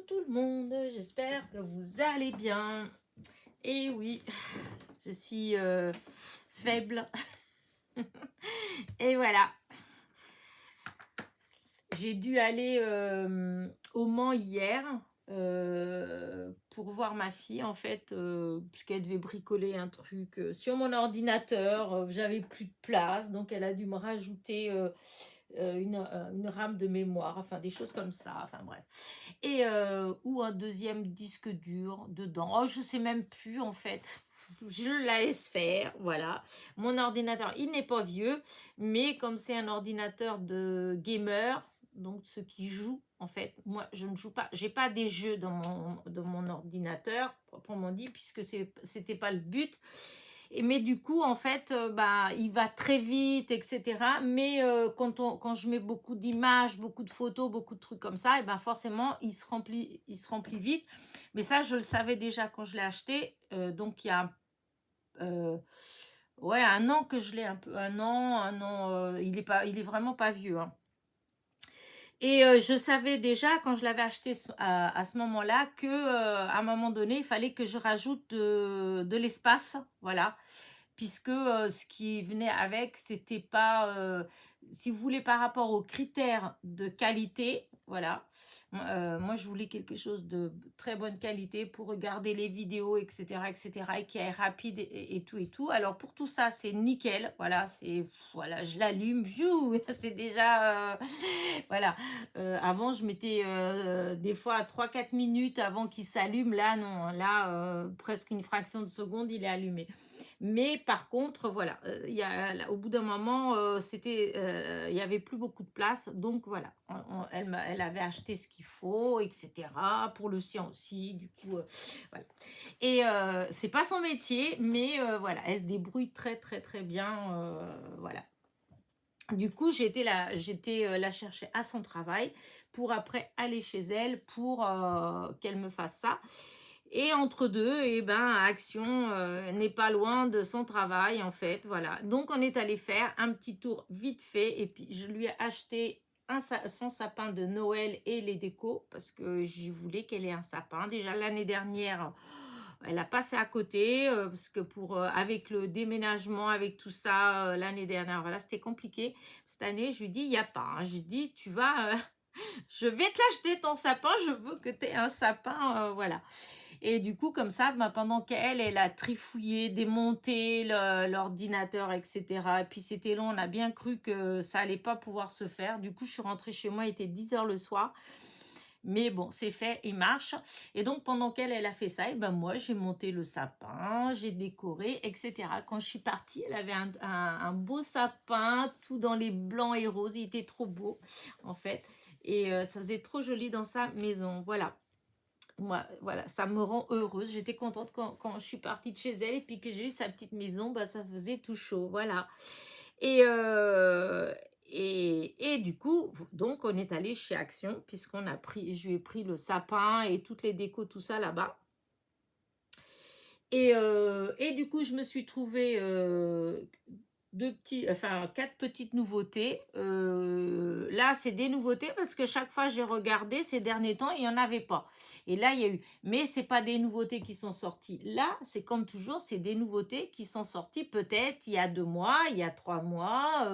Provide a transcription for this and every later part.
tout le monde, j'espère que vous allez bien. Et oui, je suis faible. Et voilà, j'ai dû aller au Mans hier pour voir ma fille en fait, puisqu'elle devait bricoler un truc sur mon ordinateur. J'avais plus de place, donc elle a dû me rajouter une RAM de mémoire, enfin des choses comme ça, enfin bref. Et ou un deuxième disque dur dedans. Oh, je sais même plus en fait. Je la laisse faire, voilà. Mon ordinateur, il n'est pas vieux, mais comme c'est un ordinateur de gamer, donc ceux qui jouent, en fait, moi je ne joue pas, j'ai pas des jeux dans mon ordinateur, proprement dit, puisque c'était pas le but. Mais du coup, en fait, bah, il va très vite, etc. Mais quand je mets beaucoup d'images, beaucoup de photos, beaucoup de trucs comme ça, et ben forcément, il se remplit vite. Mais ça, je le savais déjà quand je l'ai acheté. Donc, il y a ouais, un an que je l'ai un peu. Un an, il est vraiment pas vieux, hein. Et je savais déjà quand je l'avais acheté à ce moment-là que à un moment donné, il fallait que je rajoute de l'espace, voilà, puisque ce qui venait avec, c'était pas, si vous voulez, par rapport aux critères de qualité, voilà. Moi, je voulais quelque chose de très bonne qualité pour regarder les vidéos, etc., et qui est rapide et tout et tout. Alors pour tout ça, c'est nickel, voilà, voilà, je l'allume, c'est déjà, voilà. Avant, je mettais des fois 3-4 minutes avant qu'il s'allume. Là, non, là, presque une fraction de seconde, il est allumé. Mais par contre, voilà, au bout d'un moment, il y avait plus beaucoup de place. Donc voilà, elle avait acheté ce qu'il faut, etc. Pour le sien aussi, du coup, voilà. Et c'est pas son métier, mais voilà, elle se débrouille très très très bien, voilà. Du coup, j'étais la chercher à son travail pour après aller chez elle pour qu'elle me fasse ça. Et entre deux, eh ben, Action n'est pas loin de son travail, en fait, voilà. Donc, on est allé faire un petit tour vite fait. Et puis, je lui ai acheté son sapin de Noël et les décos parce que je voulais qu'elle ait un sapin. Déjà, l'année dernière, elle a passé à côté parce que avec le déménagement, avec tout ça, l'année dernière, voilà, c'était compliqué. Cette année, je lui dis, il n'y a pas, hein. Je lui dis, tu vas... je vais te l'acheter ton sapin, je veux que tu aies un sapin, voilà. Et du coup, comme ça, bah, pendant elle a trifouillé, démonté l'ordinateur, etc. Et puis c'était long, on a bien cru que ça allait pas pouvoir se faire. Du coup, je suis rentrée chez moi, il était 10h le soir. Mais bon, c'est fait, il marche. Et donc, pendant elle a fait ça, et ben moi, j'ai monté le sapin, j'ai décoré, etc. Quand je suis partie, elle avait un beau sapin, tout dans les blancs et roses. Il était trop beau, en fait. Et ça faisait trop joli dans sa maison. Voilà. Moi, voilà, ça me rend heureuse. J'étais contente quand je suis partie de chez elle et puis que j'ai eu sa petite maison, bah, ça faisait tout chaud, voilà. Et, et du coup, donc on est allé chez Action je lui ai pris le sapin et toutes les décos, tout ça là-bas. Et du coup, je me suis trouvée quatre petites nouveautés. Là, c'est des nouveautés parce que chaque fois j'ai regardé ces derniers temps, il n'y en avait pas. Et là, il y a eu. Mais c'est pas des nouveautés qui sont sorties. Là, c'est comme toujours, c'est des nouveautés qui sont sorties peut-être il y a 2 mois, il y a 3 mois,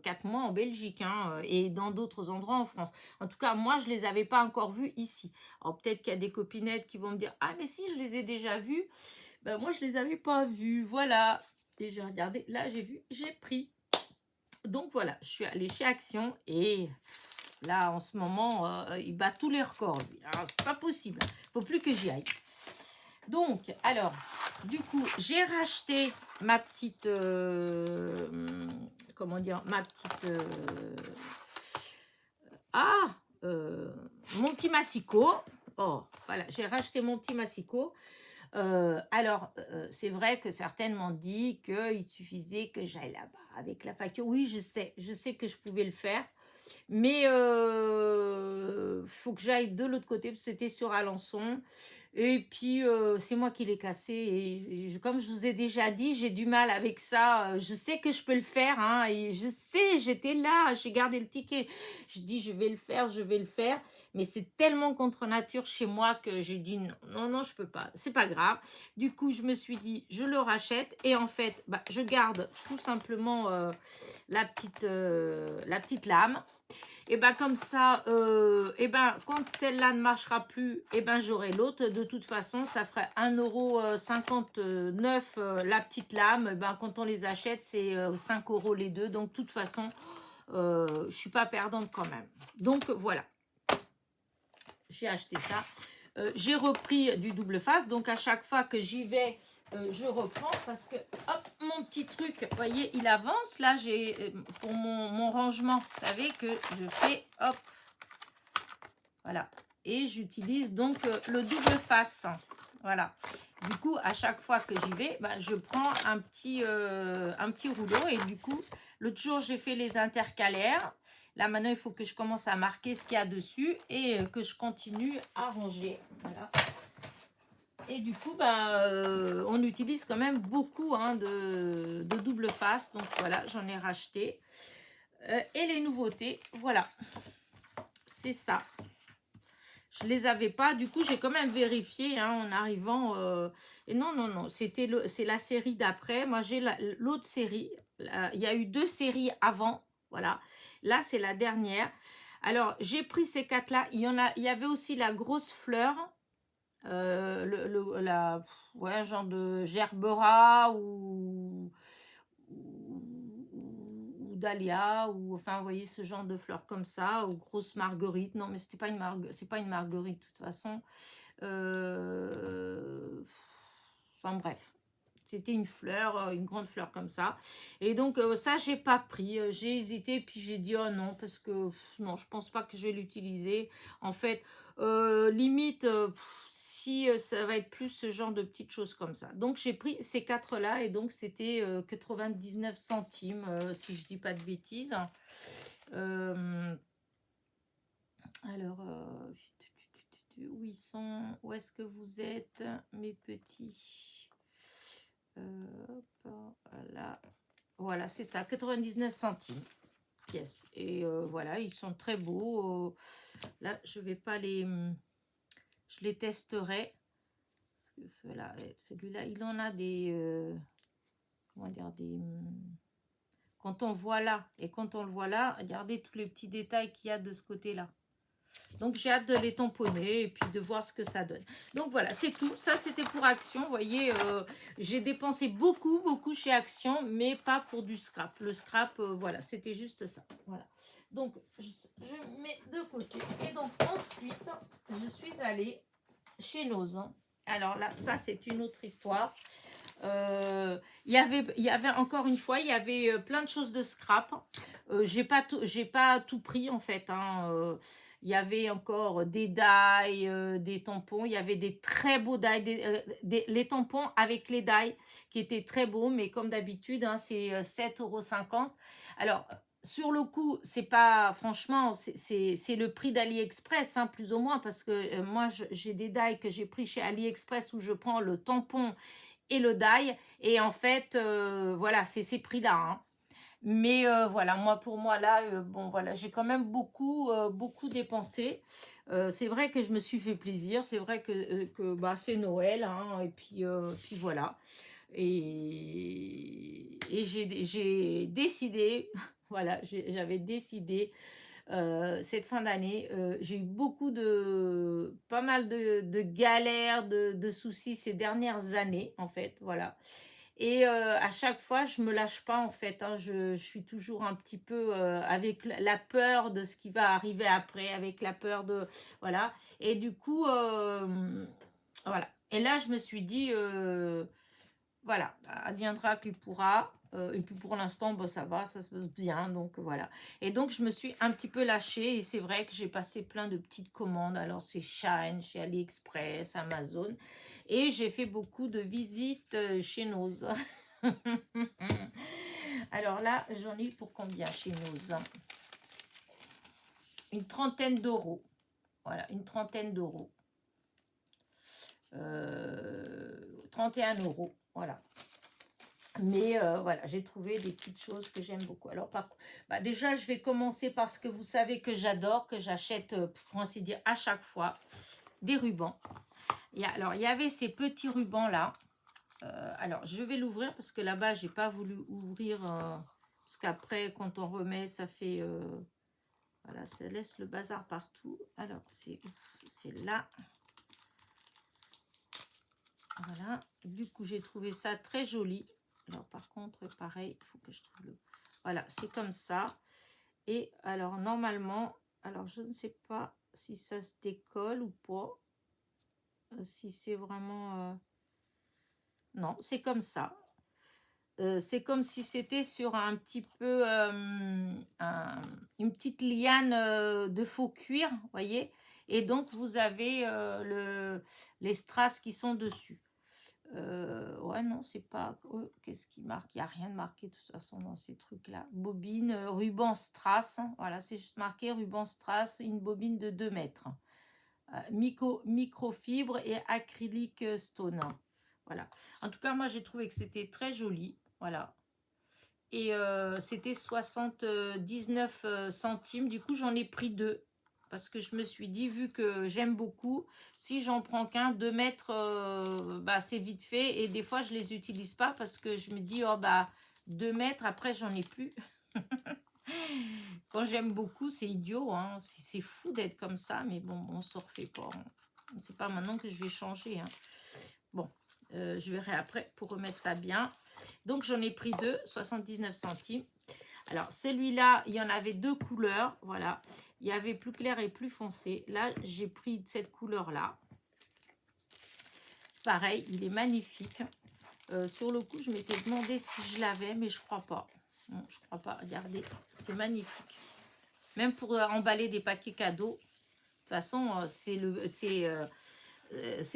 4 mois en Belgique, hein, et dans d'autres endroits en France. En tout cas, moi, je les avais pas encore vues ici. Alors peut-être qu'il y a des copinettes qui vont me dire, ah mais si, je les ai déjà vues. Ben, moi, je les avais pas vues. Voilà. Et j'ai regardé, là j'ai vu, j'ai pris. Donc voilà, je suis allée chez Action et là en ce moment, il bat tous les records lui. C'est pas possible, faut plus que j'y aille. Donc, alors, du coup, j'ai racheté ma petite, comment dire, ma petite, mon petit massicot. Oh, voilà, j'ai racheté mon petit massicot. Alors, c'est vrai que certaines m'ont dit qu'il suffisait que j'aille là-bas avec la facture. Oui, je sais que je pouvais le faire, mais faut que j'aille de l'autre côté, parce que c'était sur Alençon. Et puis, c'est moi qui l'ai cassé. Comme je vous ai déjà dit, j'ai du mal avec ça. Je sais que je peux le faire. Hein, et je sais, j'étais là, j'ai gardé le ticket. Je dis, je vais le faire, je vais le faire. Mais c'est tellement contre nature chez moi que j'ai dit non, non, non, je peux pas. C'est pas grave. Du coup, je me suis dit, je le rachète. Et en fait, bah, je garde tout simplement la petite lame. Et ben comme ça, et ben quand celle-là ne marchera plus, et ben j'aurai l'autre. De toute façon, ça ferait 1,59 € la petite lame. Et ben quand on les achète, c'est 5 € les deux. Donc de toute façon, je suis pas perdante quand même. Donc voilà, j'ai acheté ça. J'ai repris du double face. Donc à chaque fois que j'y vais, je reprends parce que hop, mon petit truc, vous voyez, il avance. Là, j'ai pour mon rangement, vous savez que je fais hop, voilà. Et j'utilise donc le double face. Voilà. Du coup, à chaque fois que j'y vais, ben, je prends un petit rouleau. Et du coup, l'autre jour, j'ai fait les intercalaires. Là, maintenant, il faut que je commence à marquer ce qu'il y a dessus et que je continue à ranger. Voilà. Et du coup, ben, on utilise quand même beaucoup hein, de double face. Donc voilà, j'en ai racheté. Et les nouveautés, voilà. C'est ça. Je les avais pas, du coup j'ai quand même vérifié hein, en arrivant. Et non, non, non, c'est la série d'après. Moi j'ai l'autre série. Il y a eu 2 séries avant. Voilà. Là c'est la dernière. Alors j'ai pris ces 4 là. Il y avait aussi la grosse fleur. Ouais, genre de gerbera ou dahlia ou enfin vous voyez ce genre de fleurs comme ça ou grosse marguerite. Non mais c'était pas c'est pas une marguerite de toute façon. Enfin bref, c'était une fleur, une grande fleur comme ça. Et donc ça j'ai pas pris, j'ai hésité puis j'ai dit oh non parce que non je pense pas que je vais l'utiliser. En fait limite si ça va être plus ce genre de petites choses comme ça. Donc j'ai pris ces 4 là et donc c'était 99 centimes si je dis pas de bêtises. Alors où ils sont? Où est-ce que vous êtes mes petits? Hop, voilà. Voilà, c'est ça, 99 centimes pièce. Et voilà, ils sont très beaux. Là, je vais pas les... Je les testerai. Parce que celui-là, il en a des... comment dire, des... Quand on voit là, et quand on le voit là, regardez tous les petits détails qu'il y a de ce côté-là. Donc, j'ai hâte de les tamponner et puis de voir ce que ça donne. Donc, voilà, c'est tout. Ça, c'était pour Action. Vous voyez, j'ai dépensé beaucoup, beaucoup chez Action, mais pas pour du scrap. Le scrap, voilà, c'était juste ça. Voilà. Donc, je mets de côté. Et donc, ensuite, je suis allée chez Noz. Alors là, ça, c'est une autre histoire. Il y avait encore une fois, il y avait plein de choses de scrap. J'ai pas tout pris en fait. Hein. Il y avait encore des die, des tampons. Il y avait des très beaux die, les tampons avec les die qui étaient très beaux, mais comme d'habitude, hein, c'est 7,50 €. Alors, sur le coup, c'est pas, franchement, c'est le prix d'AliExpress, hein, plus ou moins, parce que moi, j'ai des die que j'ai pris chez AliExpress où je prends le tampon et le die. Et en fait, voilà, c'est ces prix-là. Hein. Mais voilà, pour moi, là, bon, voilà, j'ai quand même beaucoup dépensé. C'est vrai que je me suis fait plaisir. C'est vrai que bah, c'est Noël. Hein, et puis voilà. Et j'ai décidé, voilà, j'avais décidé cette fin d'année, j'ai eu pas mal de galères, de soucis ces dernières années, en fait, voilà. Et à chaque fois, je me lâche pas, en fait. Hein, je suis toujours un petit peu avec la peur de ce qui va arriver après, avec la peur de... Voilà. Et du coup, voilà. Et là, je me suis dit, voilà, adviendra qu'il pourra. Et puis pour l'instant, bon, ça va, ça se passe bien. Donc voilà. Et donc, je me suis un petit peu lâchée. Et c'est vrai que j'ai passé plein de petites commandes. Alors, chez Shine, chez AliExpress, Amazon. Et j'ai fait beaucoup de visites chez Noz. Alors là, j'en ai pour combien chez Noz? Une trentaine d'euros. Voilà, une trentaine d'euros. 31 €. Voilà. Mais voilà, j'ai trouvé des petites choses que j'aime beaucoup. Alors, déjà, je vais commencer par ce que vous savez que j'adore, que j'achète, pour ainsi dire, à chaque fois, des rubans. Alors, il y avait ces petits rubans-là. Alors, je vais l'ouvrir parce que là-bas, j'ai pas voulu ouvrir, parce qu'après, quand on remet, ça fait... voilà, ça laisse le bazar partout. Alors, c'est là. Voilà. Du coup, j'ai trouvé ça très joli. Alors, par contre, pareil, il faut que je trouve le... Voilà, c'est comme ça. Et alors, normalement, alors, je ne sais pas si ça se décolle ou pas. Si c'est vraiment... Non, c'est comme ça. C'est comme si c'était sur un petit peu une petite liane de faux cuir, voyez. Et donc vous avez les strass qui sont dessus. Ouais, non, c'est pas... oh, qu'est-ce qui marque? Il n'y a rien de marqué de toute façon dans ces trucs-là. Bobine, ruban strass. Voilà, c'est juste marqué ruban strass, une bobine de 2 mètres. Microfibre et acrylique stone. Voilà. En tout cas, moi, j'ai trouvé que c'était très joli. Voilà. Et c'était 79 centimes. Du coup, j'en ai pris 2. Parce que je me suis dit, vu que j'aime beaucoup, si j'en prends qu'un, 2 mètres, c'est vite fait. Et des fois, je les utilise pas parce que je me dis, oh 2 mètres, après, j'en ai plus. Quand j'aime beaucoup, c'est idiot. Hein. C'est fou d'être comme ça. Mais bon, on se refait pas. C'est pas maintenant que je vais changer. Hein. Bon, je verrai après pour remettre ça bien. Donc, j'en ai pris 2, 79 centimes. Alors, celui-là, il y en avait 2 couleurs. Voilà. Il y avait plus clair et plus foncé. Là, j'ai pris cette couleur-là. C'est pareil, il est magnifique. Sur le coup, je m'étais demandé si je l'avais, mais je crois pas. Non, je crois pas. Regardez, c'est magnifique. Même pour emballer des paquets cadeaux. De toute façon, c'est le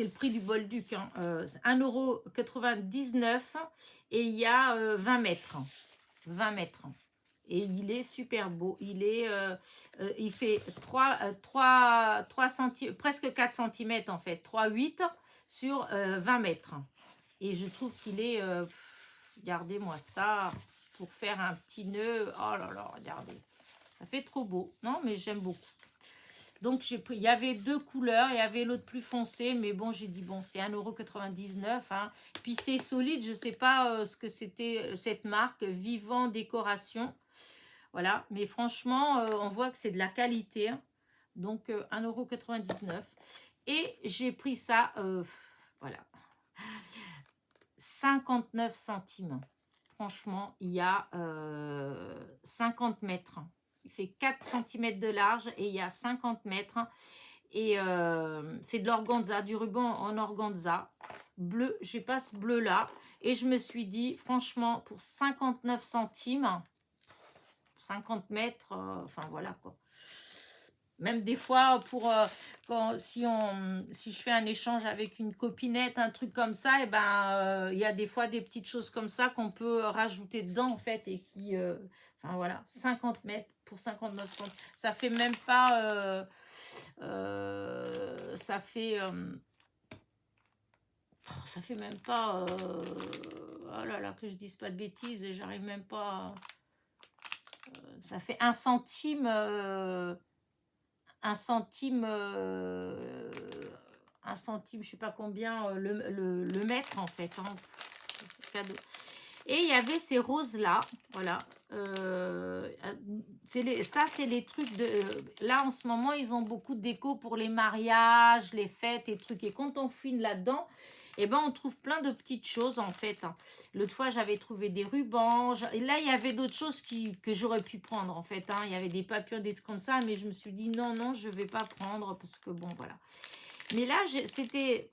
prix du Bolduc. Hein. 1,99 € et il y a 20 mètres. 20 mètres. Et il est super beau. Il fait 3 presque 4 cm en fait. 3,8 sur 20 mètres. Et je trouve qu'il est... regardez-moi ça. Pour faire un petit nœud. Oh là là, regardez. Ça fait trop beau. Non, mais j'aime beaucoup. Donc, j'ai pris, il y avait 2 couleurs, il y avait l'autre plus foncé, mais bon, j'ai dit, bon, c'est 1,99 €. Hein. Puis, c'est solide, je ne sais pas ce que c'était cette marque, Vivant Décoration. Voilà, mais franchement, on voit que c'est de la qualité. Hein. Donc, 1,99 €. Et j'ai pris ça, voilà, 59 centimes. Franchement, il y a 50 mètres. Il fait 4 cm de large et il y a 50 mètres. Et c'est de l'organza, du ruban en organza. Bleu, j'ai pas ce bleu-là. Et je me suis dit, franchement, pour 59 centimes, 50 mètres, enfin voilà quoi. Même des fois, si je fais un échange avec une copinette, un truc comme ça, et il y a des fois des petites choses comme ça qu'on peut rajouter dedans, en fait, et qui, enfin voilà, 50 mètres pour 59 centimes. Ça fait même pas, ça fait même pas, oh là là, que je dise pas de bêtises, et j'arrive même pas, ça fait 1 centime, 1 centime, 1 centime, je sais pas combien, le mètre en fait. Hein. Cadeau. Et il y avait ces roses-là, voilà. Ça, c'est les trucs de... là, en ce moment, ils ont beaucoup de déco pour les mariages, les fêtes et trucs. Et quand on fouine là-dedans, on trouve plein de petites choses, en fait. Hein. L'autre fois, j'avais trouvé des rubans. Et là, il y avait d'autres choses que j'aurais pu prendre, en fait. Hein. Il y avait des papillons, des trucs comme ça. Mais je me suis dit, non, je ne vais pas prendre parce que, bon, voilà. Mais là, c'était...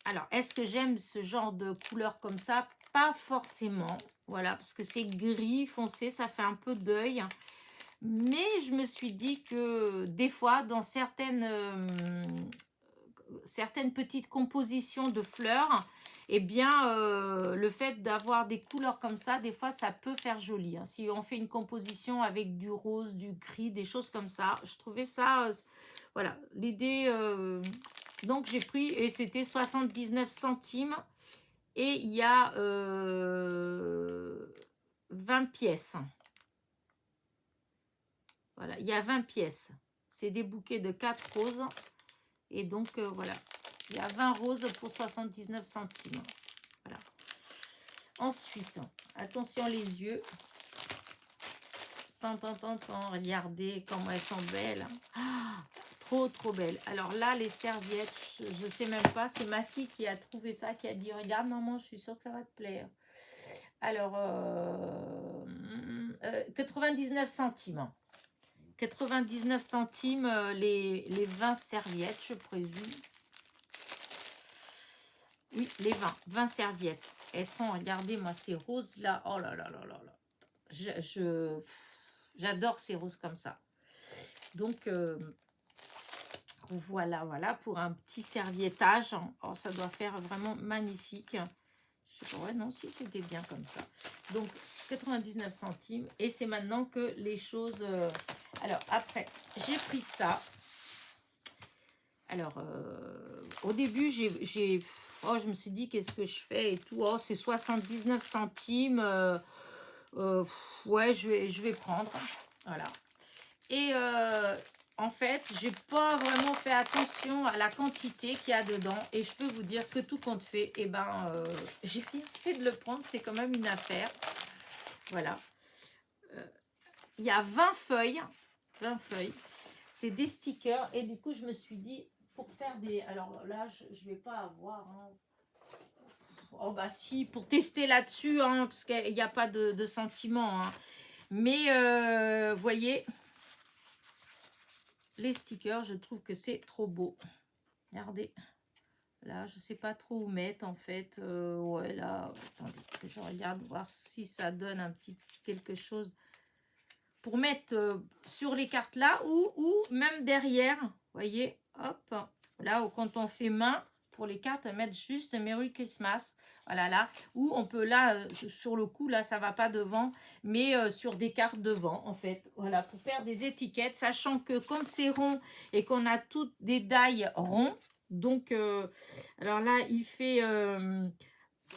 Alors, est-ce que j'aime ce genre de couleur comme ça? Pas forcément. Voilà, parce que c'est gris foncé, ça fait un peu deuil. Mais je me suis dit que des fois, dans certaines petites compositions de fleurs, le fait d'avoir des couleurs comme ça, des fois, ça peut faire joli. Hein. Si on fait une composition avec du rose, du gris, des choses comme ça, je trouvais ça... voilà, l'idée Donc j'ai pris, et c'était 79 centimes. Et il y a 20 pièces. Voilà, il y a 20 pièces. C'est des bouquets de 4 roses. Et donc, voilà. Il y a 20 roses pour 79 centimes. Voilà. Ensuite, attention les yeux. Regardez comment elles sont belles. Ah, trop, trop belles. Alors là, les serviettes, je ne sais même pas. C'est ma fille qui a trouvé ça, qui a dit, regarde maman, je suis sûre que ça va te plaire. Alors, 99 centimes. 99 centimes les 20 serviettes, je présume. Oui, les 20 serviettes. Elles sont, regardez, moi, ces roses-là. Oh là là là là là. J'adore ces roses comme ça. Donc, voilà, voilà, pour un petit serviettage. Oh, ça doit faire vraiment magnifique. Je sais pas, ouais, non, si, c'était bien comme ça. Donc, 99 centimes. Et c'est maintenant que les choses... Alors, après, j'ai pris ça. Alors, au début, oh, je me suis dit, qu'est-ce que je fais et tout. Oh, c'est 79 centimes. Ouais, je vais prendre. Voilà. Et en fait, j'ai pas vraiment fait attention à la quantité qu'il y a dedans. Et je peux vous dire que tout compte fait, eh ben, j'ai bien fait de le prendre. C'est quand même une affaire. Voilà. Il y a 20 feuilles. 20 feuilles. C'est des stickers. Et du coup, je me suis dit, pour faire des... Alors là, je vais pas avoir... Hein. Oh bah si, pour tester là-dessus, hein, parce qu'il n'y a pas de sentiment. Hein. Mais, vous voyez... Les stickers, je trouve que c'est trop beau. Regardez. Là, je ne sais pas trop où mettre, en fait. Ouais, là, attendez que je regarde, voir si ça donne un petit quelque chose pour mettre sur les cartes là ou même derrière. Vous voyez, hop. Là, quand on fait main, pour les cartes, mettre juste Merry Christmas. Voilà, là. Ou on peut, là, sur le coup, là, ça va pas devant, mais sur des cartes devant, en fait. Voilà, pour faire des étiquettes, sachant que comme c'est rond et qu'on a toutes des dailles ronds, donc, alors là, il fait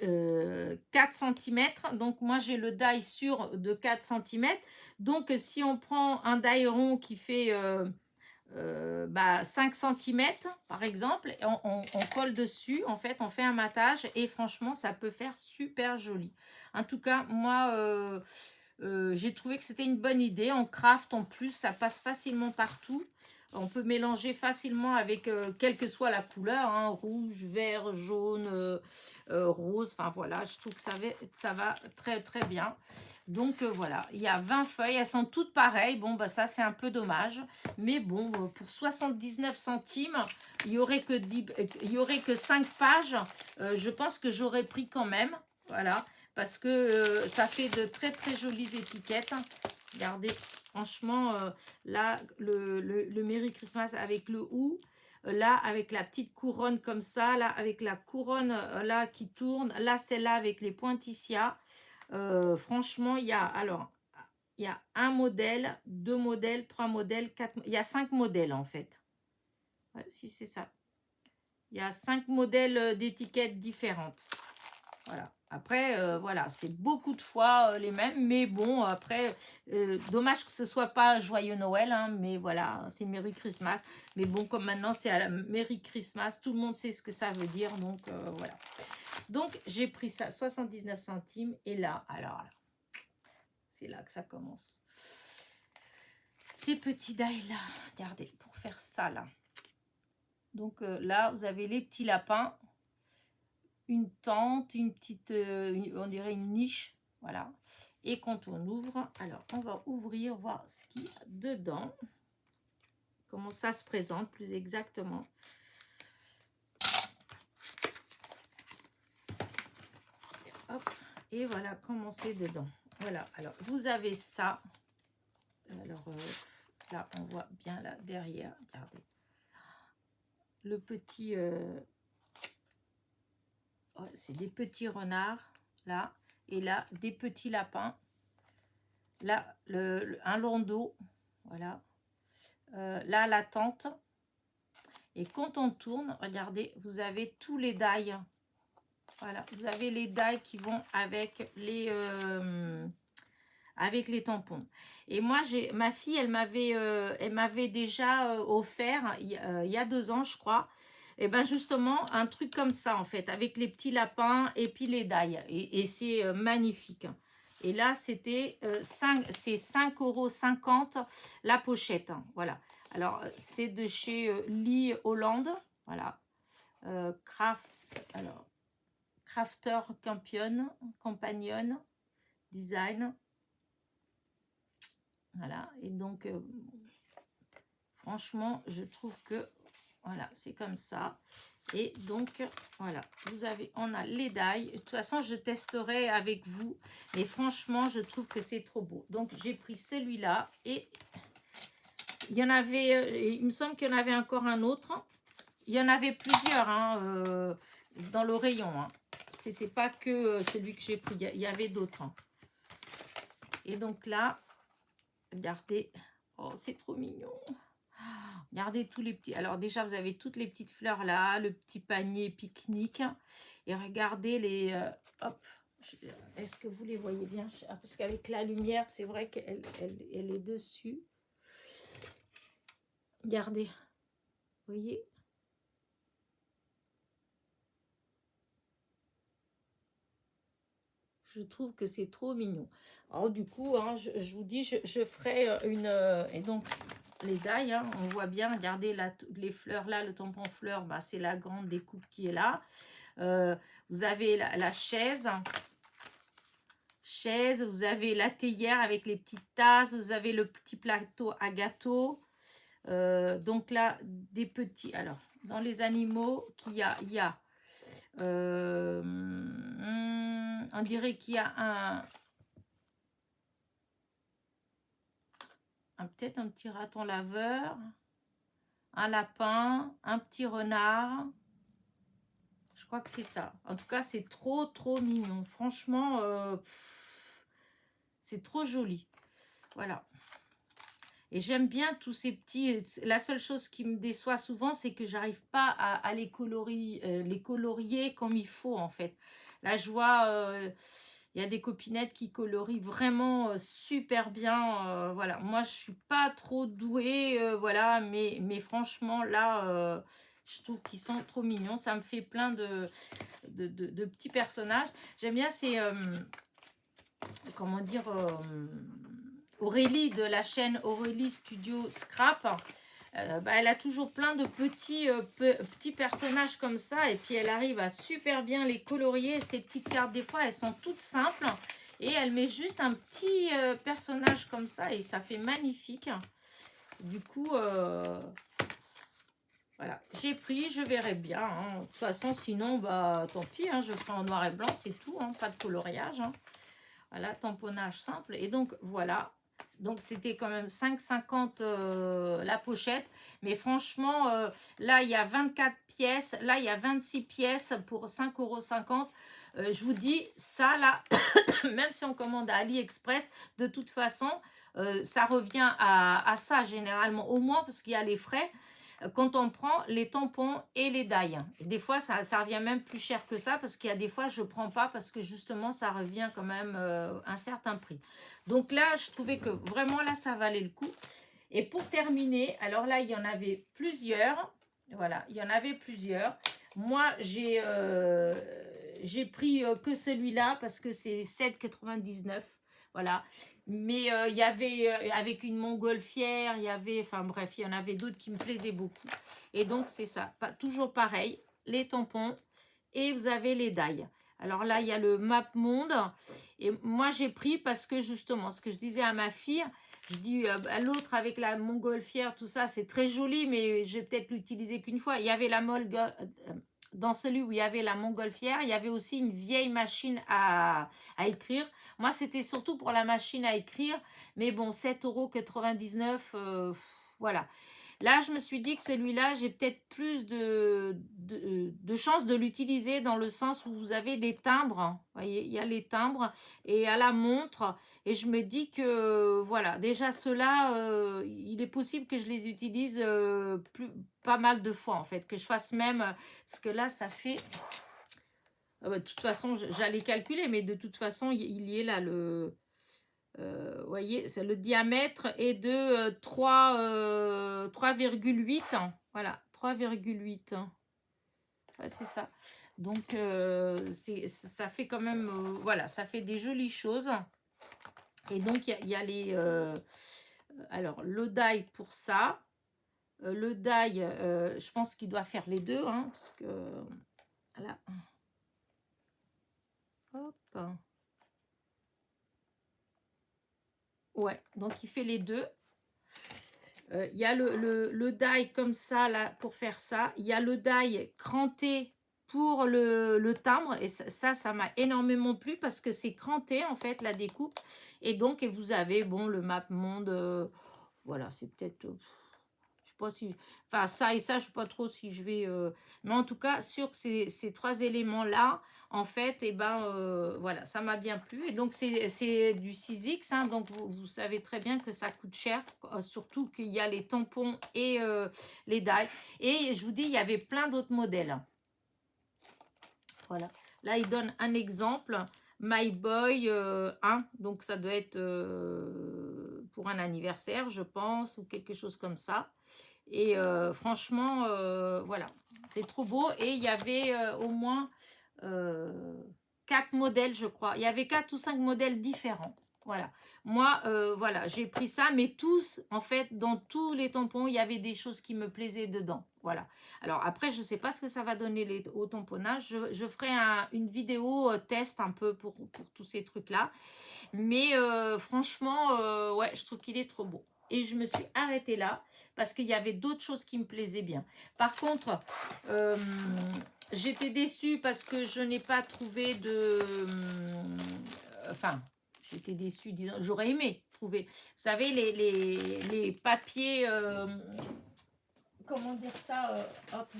4 cm. Donc, moi, j'ai le die sur de 4 cm. Donc, si on prend un die rond qui fait 5 cm, par exemple, on colle dessus. En fait, on fait un matage et franchement, ça peut faire super joli. En tout cas, moi... j'ai trouvé que c'était une bonne idée. En craft, en plus, ça passe facilement partout. On peut mélanger facilement avec quelle que soit la couleur, hein, rouge, vert, jaune, rose. Enfin voilà, je trouve que ça va très très bien. Donc voilà, il y a 20 feuilles, elles sont toutes pareilles. Bon, bah ça c'est un peu dommage. Mais bon, pour 79 centimes, il n'y aurait que 5 pages. Je pense que j'aurais pris quand même. Voilà. Parce que ça fait de très très jolies étiquettes. Regardez, franchement, là, le Merry Christmas avec le ou, là, avec la petite couronne comme ça, là, avec la couronne là qui tourne, là, celle-là avec les pointillés. Franchement, il y a un modèle, 2 modèles, 3 modèles, 4, il y a 5 modèles en fait. Ouais, si, c'est ça. Il y a 5 modèles d'étiquettes différentes. Voilà. Après, voilà, c'est beaucoup de fois les mêmes, mais bon, après, dommage que ce soit pas Joyeux Noël, hein, mais voilà, c'est Merry Christmas. Mais bon, comme maintenant c'est à la Merry Christmas, tout le monde sait ce que ça veut dire, donc voilà. Donc, j'ai pris ça, 79 centimes, et là, alors là, c'est là que ça commence. Ces petits die-là, regardez, pour faire ça, là. Donc là, vous avez les petits lapins, une tente, une petite, on dirait une niche, voilà. Et quand on ouvre, alors on va ouvrir, voir ce qu'il y a dedans, comment ça se présente plus exactement. Hop, et voilà comment c'est dedans. Voilà, alors vous avez ça. Alors là, on voit bien là derrière, regardez. Le petit... c'est des petits renards, là. Et là, des petits lapins. Là, un landau. Voilà. Là, la tente. Et quand on tourne, regardez, vous avez tous les die. Voilà, vous avez les die qui vont avec les tampons. Et moi, ma fille, elle m'avait déjà offert, il y a 2 ans, je crois, et ben justement, un truc comme ça, en fait, avec les petits lapins et puis les die. Et c'est magnifique. Et là, c'était 5,50 € la pochette. Hein, voilà. Alors, c'est de chez Lee Holland. Voilà. Crafter Companion Design. Voilà. Et donc, franchement, je trouve que, voilà, c'est comme ça. Et donc, voilà, on a les die. De toute façon, je testerai avec vous. Mais franchement, je trouve que c'est trop beau. Donc, j'ai pris celui-là. Et il y en avait, il me semble qu'il y en avait encore un autre. Il y en avait plusieurs hein, dans le rayon. Hein. C'était pas que celui que j'ai pris. Il y avait d'autres. Hein. Et donc là, regardez. Oh, c'est trop mignon. Regardez tous les petits. Alors déjà, vous avez toutes les petites fleurs là, le petit panier pique-nique. Et regardez les... hop. Est-ce que vous les voyez bien? Parce qu'avec la lumière, c'est vrai qu'elle est dessus. Regardez. Vous voyez? Je trouve que c'est trop mignon. Alors du coup, hein, je vous dis, je ferai une... et donc... les die, hein, on voit bien, regardez les fleurs là, le tampon fleur, bah, c'est la grande découpe qui est là. Vous avez la chaise, vous avez la théière avec les petites tasses, vous avez le petit plateau à gâteau. Donc là, des petits, alors, dans les animaux, il y a on dirait qu'il y a peut-être un petit raton laveur, un lapin, un petit renard. Je crois que c'est ça. En tout cas, c'est trop, trop mignon. Franchement, c'est trop joli. Voilà. Et j'aime bien tous ces petits... La seule chose qui me déçoit souvent, c'est que j'arrive pas à les colorier comme il faut, en fait. Là, je vois... il y a des copinettes qui colorient vraiment super bien. Voilà. Moi, je suis pas trop douée. Voilà. Mais franchement, là... je trouve qu'ils sont trop mignons. Ça me fait plein de petits personnages. J'aime bien ces... comment dire... Aurélie de la chaîne Aurélie Studio Scrap. Bah, elle a toujours plein de petits personnages comme ça. Et puis, elle arrive à super bien les colorier. Ces petites cartes, des fois, elles sont toutes simples. Et elle met juste un petit personnage comme ça. Et ça fait magnifique. Du coup... voilà, j'ai pris, je verrai bien. Hein. De toute façon, sinon, bah, tant pis, hein, je ferai en noir et blanc, c'est tout, hein, pas de coloriage. Hein. Voilà, tamponnage simple. Et donc, voilà. Donc, c'était quand même 5,50 la pochette. Mais franchement, là, il y a 24 pièces. Là, il y a 26 pièces pour 5,50 €. Je vous dis, ça, là, même si on commande à AliExpress, de toute façon, ça revient à ça généralement. Au moins, parce qu'il y a les frais. Quand on prend les tampons et les die. Et des fois, ça revient même plus cher que ça parce qu'il y a des fois, je ne prends pas parce que justement, ça revient quand même un certain prix. Donc là, je trouvais que vraiment, là, ça valait le coup. Et pour terminer, alors là, il y en avait plusieurs. Voilà, il y en avait plusieurs. Moi, j'ai pris que celui-là parce que c'est 7,99 €. Voilà. Mais il y avait, avec une montgolfière, il y avait, enfin bref, il y en avait d'autres qui me plaisaient beaucoup. Et donc, c'est ça. Toujours pareil, les tampons et vous avez les die. Alors là, il y a le Map Monde. Et moi, j'ai pris parce que justement, ce que je disais à ma fille, je dis à l'autre avec la montgolfière, tout ça, c'est très joli, mais je vais peut-être l'utiliser qu'une fois. Il y avait dans celui où il y avait la montgolfière, il y avait aussi une vieille machine à écrire. Moi, c'était surtout pour la machine à écrire. Mais bon, 7,99 €, voilà. Là, je me suis dit que celui-là, j'ai peut-être plus de chances de l'utiliser dans le sens où vous avez des timbres. Vous voyez, il y a les timbres et à la montre. Et je me dis que, voilà, déjà ceux-là, il est possible que je les utilise pas mal de fois, en fait. Que je fasse même, parce que là, ça fait... de toute façon, j'allais calculer, mais de toute façon, il y est là, le... vous voyez, c'est le diamètre est de 3,8. Voilà, 3,8. Ouais, c'est ça. Donc, ça fait quand même... voilà, ça fait des jolies choses. Et donc, il y a les... alors, le die pour ça. Le die, je pense qu'il doit faire les deux. Hein, parce que... Voilà. Hop. Ouais, donc il fait les deux. Il y a le die comme ça, là, pour faire ça. Il y a le die cranté pour le timbre. Et ça m'a énormément plu parce que c'est cranté, en fait, la découpe. Et donc, et vous avez, bon, le map monde. Voilà, c'est peut-être... je sais pas si... Enfin, ça et ça, je sais pas trop si je vais... mais en tout cas, sur ces trois éléments-là, en fait, et ben, voilà, ça m'a bien plu. Et donc, c'est du 6X, hein, donc vous savez très bien que ça coûte cher, surtout qu'il y a les tampons et les die. Et je vous dis, il y avait plein d'autres modèles. Voilà. Là, il donne un exemple. My Boy 1, donc ça doit être pour un anniversaire, je pense, ou quelque chose comme ça. Et franchement, voilà, c'est trop beau. Et il y avait au moins 4 modèles, je crois. Il y avait 4 ou 5 modèles différents. Voilà. Moi, voilà, j'ai pris ça, mais tous, en fait, dans tous les tampons, il y avait des choses qui me plaisaient dedans. Voilà. Alors après, je ne sais pas ce que ça va donner au tamponnage. Je ferai une vidéo test un peu pour tous ces trucs-là. Mais franchement, ouais, je trouve qu'il est trop beau. Et je me suis arrêtée là parce qu'il y avait d'autres choses qui me plaisaient bien. Par contre, j'étais déçue parce que je n'ai pas trouvé de... enfin, j'étais déçue, disons, j'aurais aimé trouver. Vous savez, les papiers... comment dire ça hop,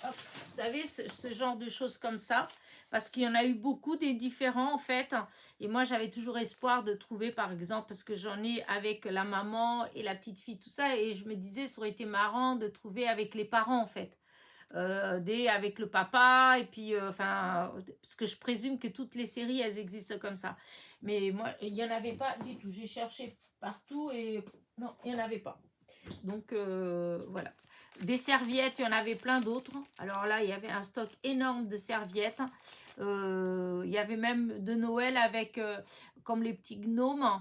hop, vous savez, ce genre de choses comme ça, parce qu'il y en a eu beaucoup des différents en fait, et moi j'avais toujours espoir de trouver par exemple, parce que j'en ai avec la maman et la petite fille, tout ça, et je me disais ça aurait été marrant de trouver avec les parents en fait, avec le papa, et puis enfin, parce que je présume que toutes les séries elles existent comme ça, mais moi il n'y en avait pas du tout, j'ai cherché partout et non, il n'y en avait pas. Donc voilà. Des serviettes, il y en avait plein d'autres. Alors là, il y avait un stock énorme de serviettes. Il y avait même de Noël avec comme les petits gnomes.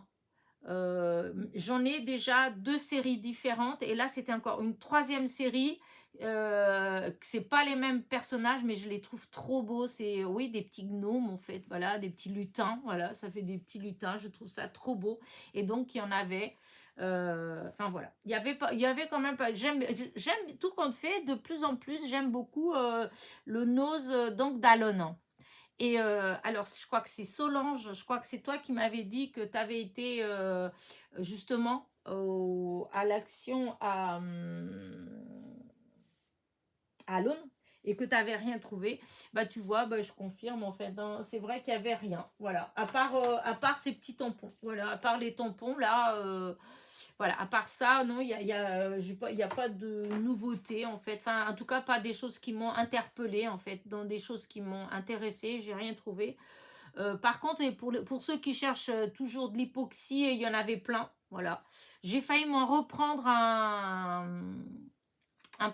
J'en ai déjà 2 séries différentes. Et là, c'était encore une 3e série. C'est pas les mêmes personnages, mais je les trouve trop beaux. C'est, oui, des petits gnomes, en fait. Voilà, des petits lutins. Voilà, ça fait des petits lutins. Je trouve ça trop beau. Et donc, il y en avait... enfin voilà, il y avait quand même pas. J'aime tout compte fait, de plus en plus, j'aime beaucoup le nose donc d'Alon. Et alors, je crois que c'est Solange, je crois que c'est toi qui m'avais dit que tu avais été justement à l'action à Londres et que tu n'avais rien trouvé. Bah tu vois, bah, je confirme en fait, hein, c'est vrai qu'il n'y avait rien, voilà, à part ces petits tampons, voilà, à part les tampons là, voilà, à part ça, non, il y a pas de nouveauté en fait, enfin en tout cas pas des choses qui m'ont interpellée en fait, dans des choses qui m'ont intéressée, j'ai rien trouvé. Par contre, et pour ceux qui cherchent toujours de l'hypoxie, il y en avait plein, voilà. J'ai failli m'en reprendre un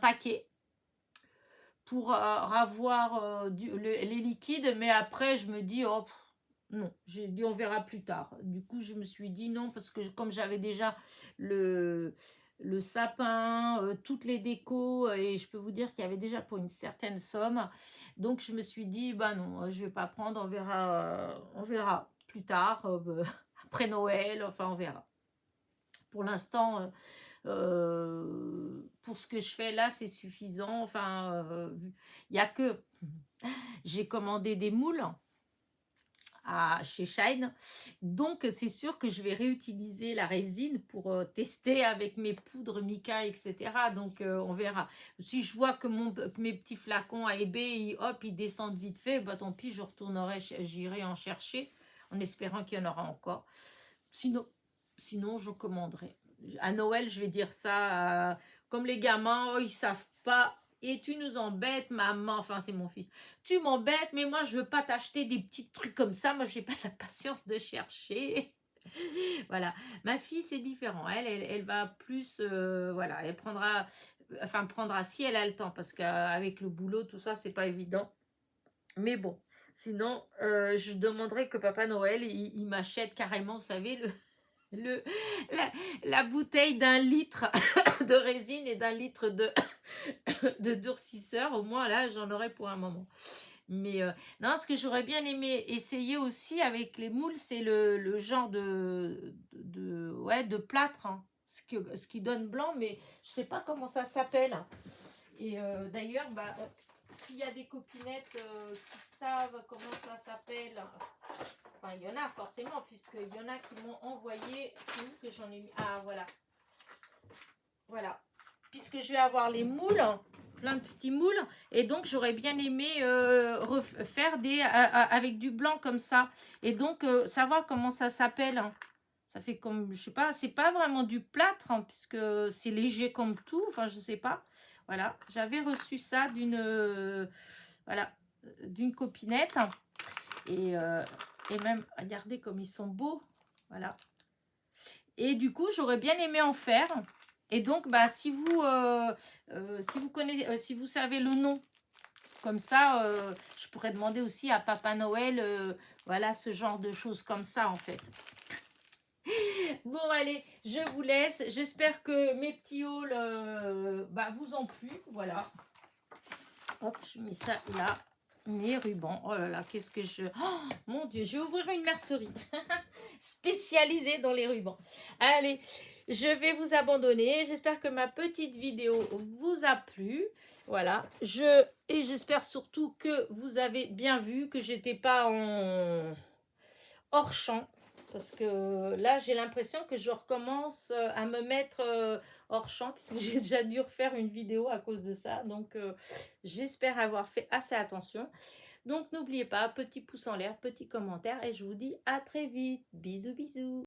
paquet pour avoir les liquides, mais après je me dis oh non, j'ai dit on verra plus tard. Du coup je me suis dit non, parce que comme j'avais déjà le sapin, toutes les décos, et je peux vous dire qu'il y avait déjà pour une certaine somme, donc je me suis dit bah non, je vais pas prendre, on verra plus tard, après Noël, enfin on verra. Pour l'instant pour ce que je fais là, c'est suffisant. Enfin, il n'y a que... J'ai commandé des moules. chez Shine. Donc, c'est sûr que je vais réutiliser la résine pour tester avec mes poudres mica, etc. Donc, on verra. Si je vois que mes petits flacons à eBay, hop, ils descendent vite fait, bah, tant pis, je retournerai, j'irai en chercher en espérant qu'il y en aura encore. Sinon, je commanderai. À Noël, je vais dire ça, comme les gamins, oh, ils savent pas. Et tu nous embêtes, maman. Enfin, c'est mon fils. Tu m'embêtes, mais moi, je veux pas t'acheter des petits trucs comme ça. Moi, j'ai pas la patience de chercher. Voilà. Ma fille, c'est différent. Elle va plus, voilà, elle prendra si elle a le temps, parce qu'avec le boulot, tout ça, c'est pas évident. Mais bon, sinon, je demanderai que Papa Noël, il m'achète carrément, vous savez, le, la bouteille d'1 litre de résine et d'1 litre de durcisseur. Au moins, là, j'en aurai pour un moment. Mais non, ce que j'aurais bien aimé essayer aussi avec les moules, c'est le genre de plâtre, hein. Ce qui donne blanc, mais je sais pas comment ça s'appelle. Et d'ailleurs, bah, s'il y a des copinettes qui savent comment ça s'appelle, enfin, il y en a forcément, puisqu'il y en a qui m'ont envoyé. C'est où que j'en ai mis? Ah, voilà. Voilà. Puisque je vais avoir les moules, plein de petits moules, et donc j'aurais bien aimé faire avec du blanc comme ça. Et donc, savoir comment ça s'appelle, hein. Ça fait comme, je sais pas, c'est pas vraiment du plâtre, hein, puisque c'est léger comme tout, enfin, je sais pas. Voilà, j'avais reçu ça voilà, d'une copinette. Et même, regardez comme ils sont beaux. Voilà. Et du coup, j'aurais bien aimé en faire. Et donc, bah, si vous connaissez, si vous savez le nom, comme ça, je pourrais demander aussi à Papa Noël, voilà, ce genre de choses comme ça, en fait. Bon, allez, je vous laisse. J'espère que mes petits hauls bah, vous ont plu. Voilà. Hop, je mets ça là. Mes rubans. Oh là là, qu'est-ce que je... Oh, mon Dieu, je vais ouvrir une mercerie spécialisée dans les rubans. Allez, je vais vous abandonner. J'espère que ma petite vidéo vous a plu. Voilà. Et j'espère surtout que vous avez bien vu que j'étais pas en hors champ. Parce que là, j'ai l'impression que je recommence à me mettre hors champ, puisque j'ai déjà dû refaire une vidéo à cause de ça. Donc, j'espère avoir fait assez attention. Donc, n'oubliez pas, petit pouce en l'air, petit commentaire, et je vous dis à très vite. Bisous, bisous.